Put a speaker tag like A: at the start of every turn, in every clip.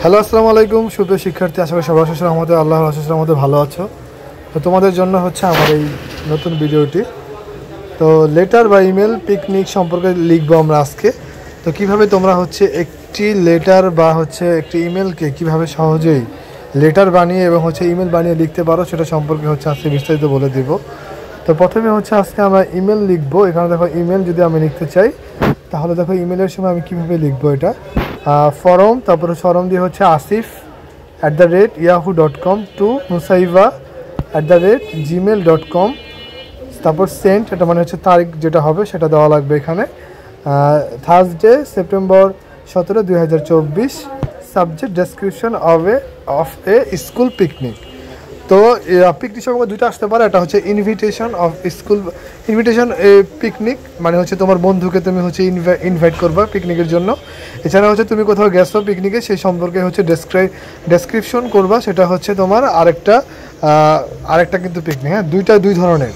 A: Hello, আসসালামু আলাইকুম সুপ্রিয় শিক্ষার্থী। আশা করি সবার শেষের আমাদের আল্লাহর আশীর্বাদে আমাদের ভালো আছো। তো তোমাদের জন্য হচ্ছে আমার এই নতুন ভিডিওটি। তো লেটার বা ইমেল পিকনিক সম্পর্কে লিখবো আমরা আজকে। তো কিভাবে তোমরা হচ্ছে একটি লেটার বা হচ্ছে একটি ইমেলকে কিভাবে সহজেই লেটার বানিয়ে এবং হচ্ছে ইমেল বানিয়ে লিখতে পারো সেটা সম্পর্কে হচ্ছে আজকে বিস্তারিত বলে দিব। তো প্রথমে হচ্ছে আজকে আমরা ইমেল লিখবো। এখানে দেখো ইমেল যদি আমি লিখতে চাই তাহলে দেখো ইমেলের সময় আমি কিভাবে লিখবো এটা। ফরম, তারপরে ফরম দিয়ে হচ্ছে asif@yahoo.com টু nusaiba@gmail.com, তারপর সেন্ট, এটা মানে হচ্ছে তারিখ যেটা হবে সেটা দেওয়া লাগবে এখানে। Thursday September 17, 2024। Subject description of A school picnic. তো পিকনিক সম্পর্কে দুইটা আসতে পারে। এটা হচ্ছে invitation of school, invitation picnic মানে হচ্ছে তোমার বন্ধুকে তুমি হচ্ছে ইনভাইট করবা পিকনিকের জন্য। এছাড়া হচ্ছে তুমি কোথাও গেছো পিকনিকে, সেই সম্পর্কে হচ্ছে ডেসক্রিপশন করবা, সেটা হচ্ছে তোমার আরেকটা কিন্তু পিকনিক। হ্যাঁ, দুই ধরনের।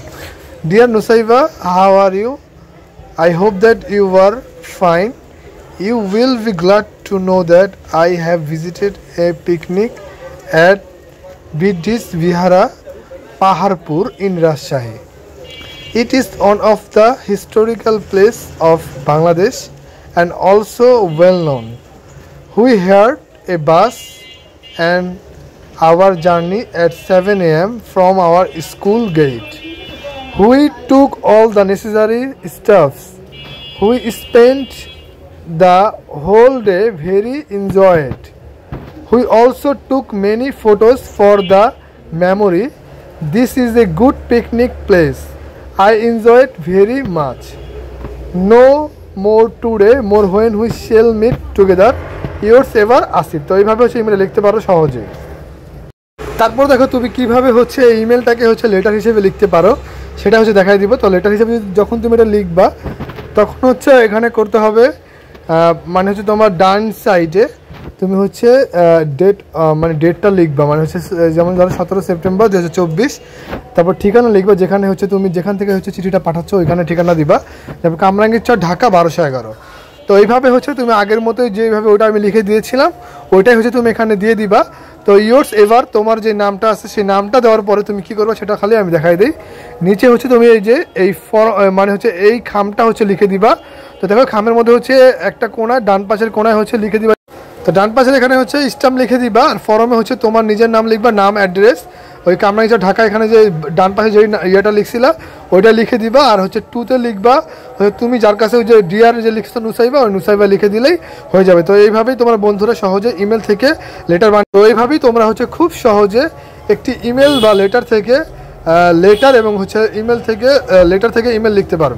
A: Dear Nusaiba, how are you? I hope that you are fine. You will be glad to know that I have visited a picnic at Bidis Vihara, Paharpur in Rajshahi. It is one of the historical place of Bangladesh and also well known. We hired a bus and our journey at 7 a.m. from our school gate. We took all the necessary stuffs. We spent the whole day very enjoyed. We also took many photos for the memory. This is a good picnic place. I enjoyed very much. No more today, more when we shall meet together. Yours ever, Asif. তো এইভাবে হচ্ছে ইমেলে লিখতে পারো সহজে। তারপর দেখো তুমি কিভাবে হচ্ছে ইমেলটাকে হচ্ছে লেটার হিসেবে লিখতে পারো সেটা হচ্ছে দেখাই দিব। তো লেটার হিসেবে যখন তুমি এটা লিখবা তখন হচ্ছে এখানে করতে হবে মানে হচ্ছে তোমার ডান সাইডে তুমি হচ্ছে ডেটটা লিখবা, মানে হচ্ছে যেমন ধরো 17 সেপ্টেম্বর 2024। তারপর ঠিকানা লিখবা, যেখানে হচ্ছে তুমি যেখান থেকে হচ্ছে চিঠিটা পাঠাচ্ছ ওইখানে ঠিকানা দিবা। তারপর কামরাঙ্গীরচর, ঢাকা 1211। তো এইভাবে হচ্ছে তুমি আগের মতোই যেভাবে ওইটা আমি লিখে দিয়েছিলাম ওইটাই হচ্ছে তুমি এখানে দিয়ে দিবা। তো ইয়োর্স এভার, তোমার যে নামটা আছে সেই নামটা দেওয়ার পরে তুমি কী করবে সেটা খালি আমি দেখাই দিই। নিচে হচ্ছে তুমি এই যে মানে হচ্ছে এই খামটা হচ্ছে লিখে দিবা। তো দেখো খামের মধ্যে হচ্ছে একটা কোণায়, ডান পাশের কোণায় হচ্ছে লিখে দিবা। তো ডান পাশের এখানে হচ্ছে স্ট্যাম্প লিখে দিবা, আর ফরমে হচ্ছে তোমার নিজের নাম লিখবা, নাম, অ্যাড্রেস, ওই কামরাঙ্গীরচর ঢাকা এখানে যে ডান পাশে যে ইয়েটা লিখছিলা ওইটা লিখে দিবা। আর হচ্ছে টুতে লিখবা তুমি যার কাছে ওই যে ডিআর যে লিখছো নুসাইবা, ওই নুসাইবা লিখে দিলেই হয়ে যাবে। তো এইভাবেই তোমার বন্ধুরা সহজে ইমেল থেকে লেটার তো এইভাবেই তোমরা হচ্ছে খুব সহজে একটি ইমেল বা লেটার থেকে লেটার এবং হচ্ছে ইমেল থেকে লেটার থেকে ইমেল লিখতে পারবে।